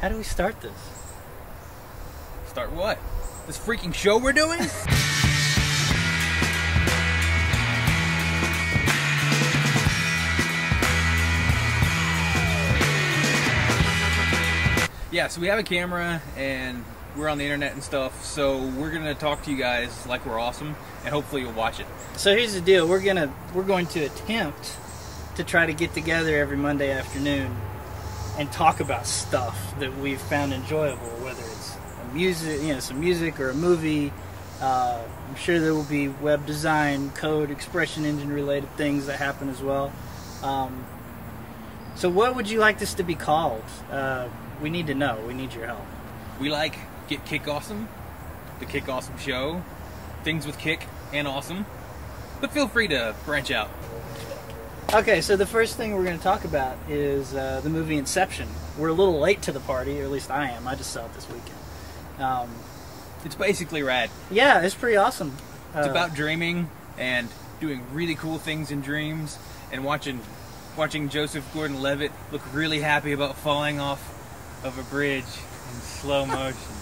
How do we start this? Start what? This freaking show we're doing? Yeah, so we have a camera and we're on the internet and stuff, so we're gonna talk to you guys like we're awesome, and hopefully you'll watch it. So here's the deal: we're going to attempt to try to get together every Monday afternoon and talk about stuff that we've found enjoyable, whether it's some music or a movie. I'm sure there will be web design, code, ExpressionEngine related things that happen as well. So what would you like this to be called? We need to know. We need your help. We like Get Kick Awesome, the Kick Awesome Show, things with kick and awesome, but feel free to branch out. Okay, so the first thing we're going to talk about is the movie Inception. We're a little late to the party, or at least I am. I just saw it this weekend. It's basically rad. Yeah, it's pretty awesome. It's about dreaming and doing really cool things in dreams, and watching Joseph Gordon-Levitt look really happy about falling off of a bridge in slow motion.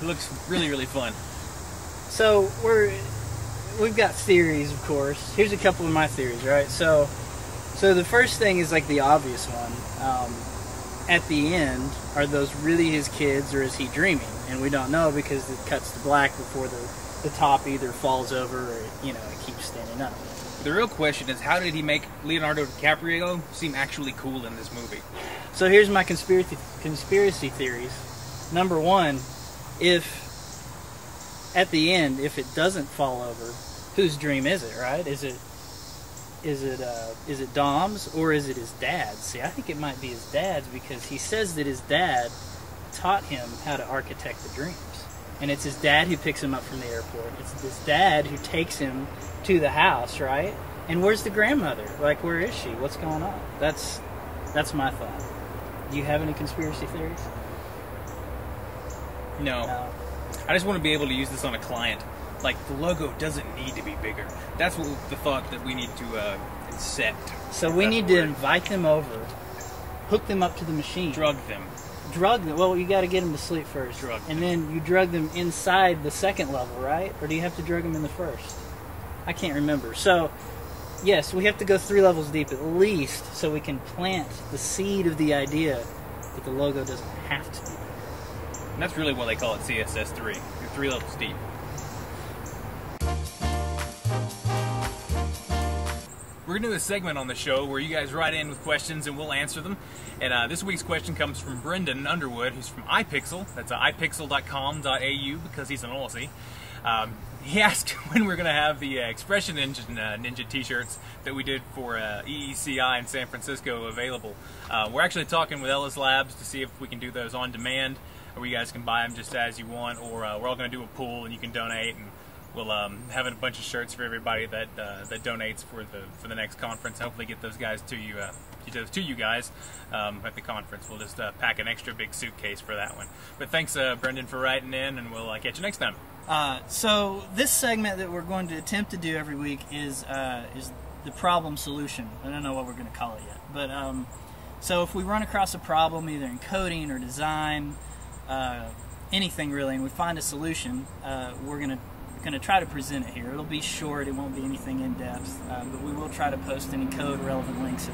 It looks really, really fun. So we've got theories, of course. Here's a couple of my theories, right? So the first thing is like the obvious one. At the end, are those really his kids or is he dreaming? And we don't know because it cuts to black before the top either falls over or it keeps standing up. The real question is, how did he make Leonardo DiCaprio seem actually cool in this movie? So here's my conspiracy theories. Number one, if at the end, if it doesn't fall over, whose dream is it, right? Is it Dom's or is it his dad's? See, I think it might be his dad's because he says that his dad taught him how to architect the dreams. And it's his dad who picks him up from the airport. It's his dad who takes him to the house, right? And where's the grandmother? Like, where is she? What's going on? That's my thought. Do you have any conspiracy theories? No. I just want to be able to use this on a client. Like, the logo doesn't need to be bigger. That's what the thought that we need to set. So we need to invite them over, hook them up to the machine. Drug them. Drug them. Well, you got to get them to sleep first. Drug them. And then you drug them inside the second level, right? Or do you have to drug them in the first? I can't remember. So, yes, we have to go 3 levels deep at least so we can plant the seed of the idea that the logo doesn't have to be. And that's really why they call it CSS 3. You're 3 levels deep. We're going to do a segment on the show where you guys write in with questions and we'll answer them. And this week's question comes from Brendan Underwood, who's from iPixel. That's ipixel.com.au because he's an Aussie. He asked when we're going to have the ExpressionEngine Ninja t-shirts that we did for EECI in San Francisco available. We're actually talking with Ellis Labs to see if we can do those on demand, or you guys can buy them just as you want, or we're all going to do a pool and you can donate, and we'll have a bunch of shirts for everybody that donates for the next conference. Hopefully get those guys to you. To you guys at the conference. We'll just pack an extra big suitcase for that one. But thanks, Brendan, for writing in, and we'll catch you next time. So this segment that we're going to attempt to do every week is the problem solution. I don't know what we're going to call it yet, but so if we run across a problem either in coding or design, anything really, and we find a solution, we're going to try to present it here. It'll be short. It won't be anything in depth, but we will try to post any code relevant links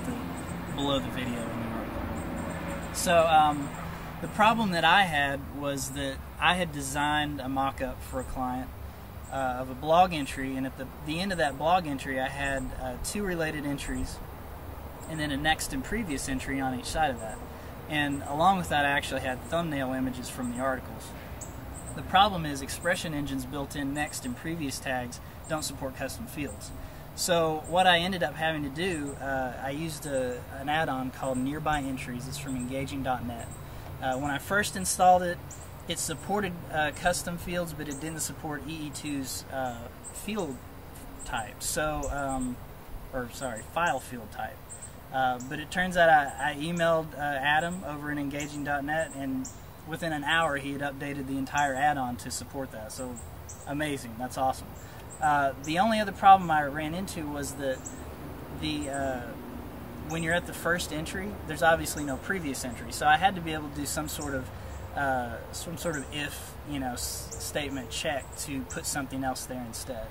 below the video in the article. So the problem that I had was that I had designed a mock-up for a client of a blog entry, and at the end of that blog entry I had 2 related entries and then a next and previous entry on each side of that. And along with that I actually had thumbnail images from the articles. The problem is ExpressionEngine's built-in next and previous tags don't support custom fields. So what I ended up having to do, I used an add-on called Nearby Entries. It's from Engaging.net. When I first installed it, it supported custom fields, but it didn't support EE2's field type. So, file field type. But it turns out I emailed Adam over in Engaging.net, and within an hour he had updated the entire add-on to support that. So amazing. That's awesome. The only other problem I ran into was that the when you're at the first entry, there's obviously no previous entry, so I had to be able to do some sort of if, statement check to put something else there instead.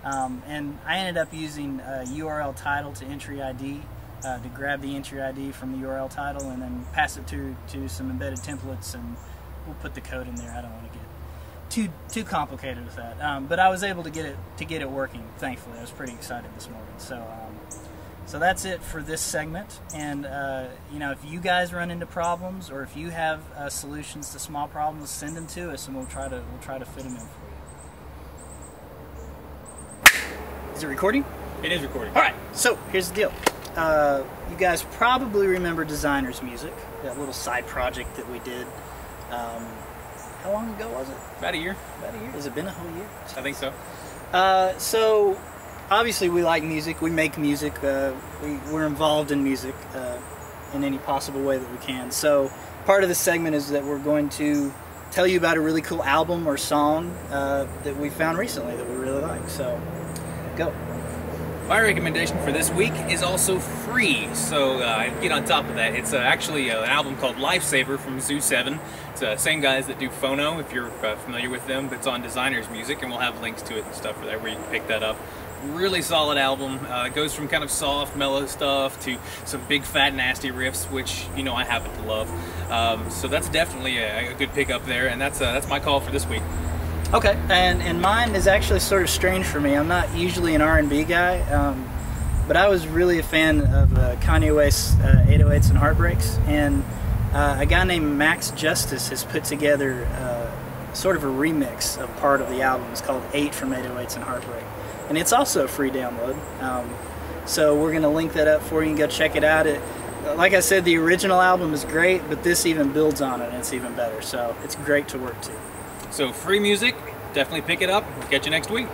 And I ended up using URL title to entry ID to grab the entry ID from the URL title and then pass it to some embedded templates, and we'll put the code in there. I don't want to get too complicated with that, but I was able to get it working. Thankfully, I was pretty excited this morning. So that's it for this segment. And if you guys run into problems, or if you have solutions to small problems, send them to us, and we'll try to fit them in for you. Is it recording? It is recording. All right. So here's the deal. You guys probably remember Designer's Music, that little side project that we did. How long ago was it? About a year. About a year. Has it been a whole year? I think so. So obviously we like music. We make music. We're involved in music in any possible way that we can. So part of this segment is that we're going to tell you about a really cool album or song that we found recently that we really like. So go. My recommendation for this week is also free, so get on top of that. It's actually an album called Lifesaver from Zoo 7. It's the same guys that do Phono, if you're familiar with them. It's on Designer's Music, and we'll have links to it and stuff for that where you can pick that up. Really solid album. It goes from kind of soft, mellow stuff to some big, fat, nasty riffs, which I happen to love. So that's definitely a good pickup there, and that's my call for this week. Okay, and mine is actually sort of strange for me. I'm not usually an R&B guy, but I was really a fan of Kanye West's 808s and Heartbreaks, and a guy named Max Justice has put together sort of a remix of part of the album. It's called 8 from 808s and Heartbreak, and it's also a free download. So we're going to link that up for you and go check it out. Like I said, the original album is great, but this even builds on it, and it's even better, so it's great to work to. So free music, definitely pick it up. We'll catch you next week.